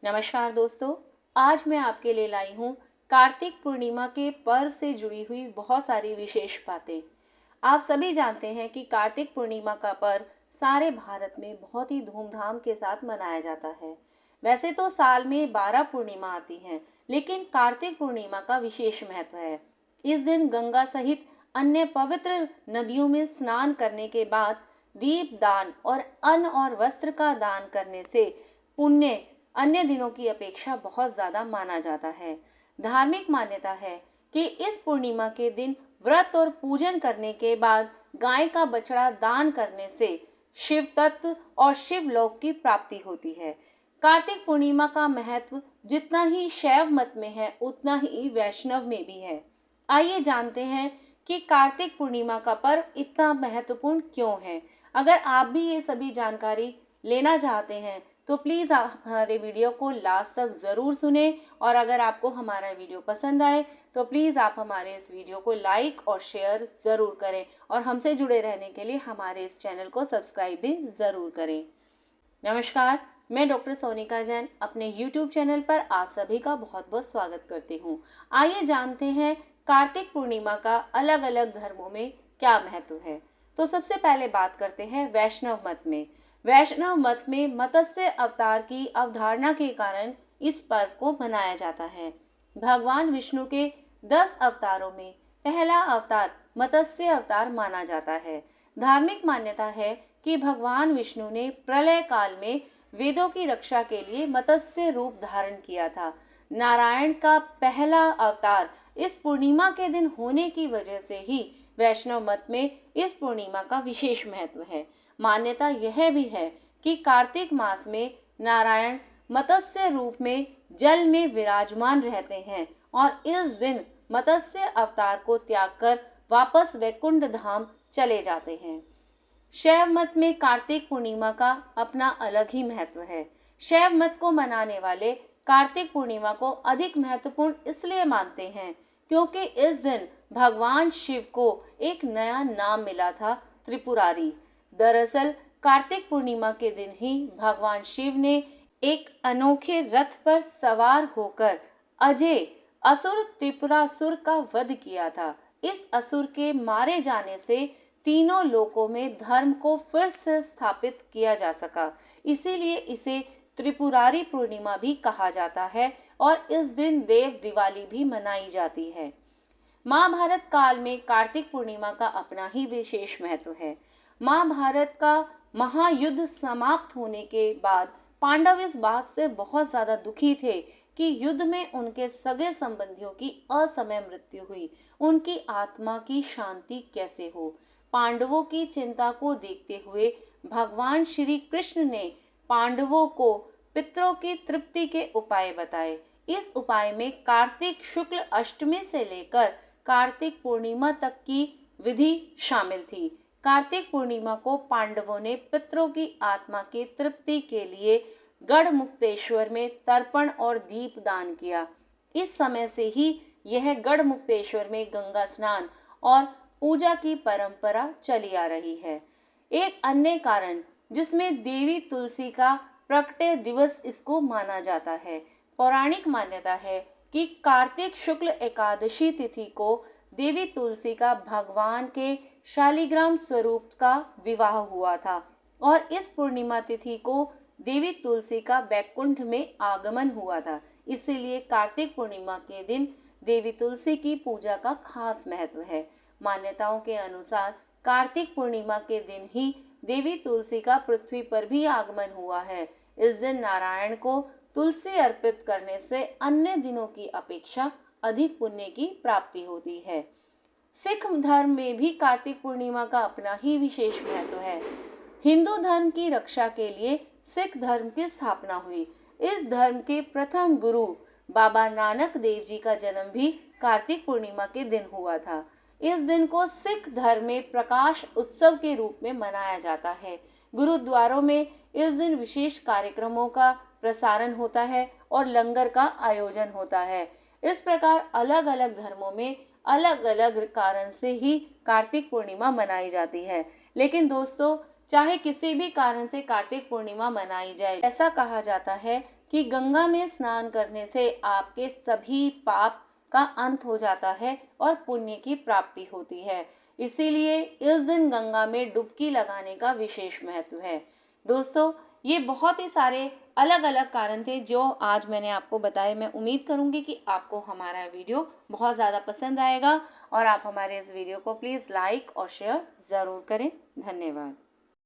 नमस्कार दोस्तों, आज मैं आपके लिए लाई हूँ कार्तिक पूर्णिमा के पर्व से जुड़ी हुई बहुत सारी विशेष बातें। आप सभी जानते हैं कि कार्तिक पूर्णिमा का पर्व सारे भारत में बहुत ही धूमधाम के साथ मनाया जाता है। वैसे तो साल में 12 पूर्णिमा आती हैं, लेकिन कार्तिक पूर्णिमा का विशेष महत्व है। इस दिन गंगा सहित अन्य पवित्र नदियों में स्नान करने के बाद दीप दान और अन्न और वस्त्र का दान करने से पुण्य अन्य दिनों की अपेक्षा बहुत ज्यादा माना जाता है। धार्मिक मान्यता है कि इस पूर्णिमा के दिन व्रत और पूजन करने के बाद गाय का बछड़ा दान करने से शिव तत्व और शिवलोक की प्राप्ति होती है। कार्तिक पूर्णिमा का महत्व जितना ही शैव मत में है, उतना ही वैष्णव में भी है। आइए जानते हैं कि कार्तिक पूर्णिमा का पर्व इतना महत्वपूर्ण क्यों है। अगर आप भी ये सभी जानकारी लेना चाहते हैं तो प्लीज़ आप हमारे वीडियो को लास्ट तक ज़रूर सुने, और अगर आपको हमारा वीडियो पसंद आए तो प्लीज़ आप हमारे इस वीडियो को लाइक और शेयर ज़रूर करें, और हमसे जुड़े रहने के लिए हमारे इस चैनल को सब्सक्राइब भी ज़रूर करें। नमस्कार, मैं डॉक्टर सोनिका जैन अपने YouTube चैनल पर आप सभी का बहुत बहुत स्वागत करती हूँ। आइए जानते हैं कार्तिक पूर्णिमा का अलग अलग धर्मों में क्या महत्व है। तो सबसे पहले बात करते हैं वैष्णव मत में। वैष्णव मत में मत्स्य अवतार की अवधारणा के कारण इस पर्व को मनाया जाता है। भगवान विष्णु के 10 अवतारों में पहला अवतार मत्स्य अवतार माना जाता है। धार्मिक मान्यता है कि भगवान विष्णु ने प्रलय काल में वेदों की रक्षा के लिए मत्स्य रूप धारण किया था। नारायण का पहला अवतार इस पूर्णिमा के दिन होने की वजह से ही वैष्णव मत में इस पूर्णिमा का विशेष महत्व है। मान्यता यह भी है कि कार्तिक मास में नारायण मत्स्य रूप में जल में विराजमान रहते हैं और इस दिन मत्स्य अवतार को त्याग कर वापस वैकुंठ धाम चले जाते हैं। शैव मत में कार्तिक पूर्णिमा का अपना अलग ही महत्व है। शैव मत को मनाने वाले कार्तिक पूर्णिमा को अधिक महत्वपूर्ण इसलिए मानते हैं क्योंकि इस दिन भगवान शिव को एक नया नाम मिला था, त्रिपुरारी। दरअसल कार्तिक पूर्णिमा के दिन ही भगवान शिव ने एक अनोखे रथ पर सवार होकर अजय असुर त्रिपुरासुर का वध किया था। इस असुर के मारे जाने से तीनों लोकों में धर्म को फिर से स्थापित किया जा सका, इसीलिए इसे त्रिपुरारी पूर्णिमा भी कहा जाता है और इस दिन देव दिवाली भी मनाई जाती है। महाभारत काल में कार्तिक पूर्णिमा का अपना ही विशेष महत्व है। महाभारत का महायुद्ध समाप्त होने के बाद पांडव इस बात से बहुत ज्यादा दुखी थे कि युद्ध में उनके सगे संबंधियों की असमय मृत्यु हुई। उनकी आत्मा की शांति कैसे हो। पांडवों की चिंता को देखते हुए भगवान श्री कृष्ण ने पांडवों को पितरों की तृप्ति के उपाय बताए। इस उपाय में कार्तिक शुक्ल अष्टमी से लेकर कार्तिक पूर्णिमा तक की विधि शामिल थी। कार्तिक पूर्णिमा को पांडवों ने पितरों की आत्मा की तृप्ति के लिए गढ़मुक्तेश्वर में तर्पण और दीप दान किया। इस समय से ही यह गढ़मुक्तेश्वर में गंगा स्नान और पूजा की परंपरा चली आ रही है। एक अन्य कारण जिसमें देवी तुलसी का प्रकटे दिवस इसको माना जाता है। पौराणिक मान्यता है कि कार्तिक शुक्ल एकादशी तिथि को देवी तुलसी का भगवान के शालिग्राम स्वरूप का विवाह हुआ था और इस पूर्णिमा तिथि को देवी तुलसी का बैकुंठ में आगमन हुआ था। इसीलिए कार्तिक पूर्णिमा के दिन देवी तुलसी की पूजा का खास महत्व है। मान्यताओं के अनुसार कार्तिक पूर्णिमा के दिन ही देवी तुलसी का पृथ्वी पर भी आगमन हुआ है। इस दिन नारायण को तुलसी अर्पित करने से अन्य दिनों की अपेक्षा अधिक पुण्य की प्राप्ति होती है। सिख धर्म में भी कार्तिक पूर्णिमा का अपना ही विशेष महत्व है। हिंदू धर्म की रक्षा के लिए सिख धर्म की स्थापना हुई। इस धर्म के प्रथम गुरु बाबा नानक देव जी का जन्म भी कार्तिक पूर्णिमा के दिन हुआ था। इस दिन को सिख धर्म में प्रकाश उत्सव के रूप में मनाया जाता है। गुरुद्वारों में इस दिन विशेष कार्यक्रमों का प्रसारण होता है और लंगर का आयोजन होता है। इस प्रकार अलग अलग धर्मों में अलग अलग कारण से ही कार्तिक पूर्णिमा मनाई जाती है। लेकिन दोस्तों, चाहे किसी भी कारण से कार्तिक पूर्णिमा मनाई जाए, ऐसा कहा जाता है कि गंगा में स्नान करने से आपके सभी पाप का अंत हो जाता है और पुण्य की प्राप्ति होती है। इसीलिए इस दिन गंगा में डुबकी लगाने का विशेष महत्व है। दोस्तों, ये बहुत ही सारे अलग अलग कारण थे जो आज मैंने आपको बताए। मैं उम्मीद करूंगी कि आपको हमारा वीडियो बहुत ज़्यादा पसंद आएगा और आप हमारे इस वीडियो को प्लीज़ लाइक और शेयर ज़रूर करें। धन्यवाद।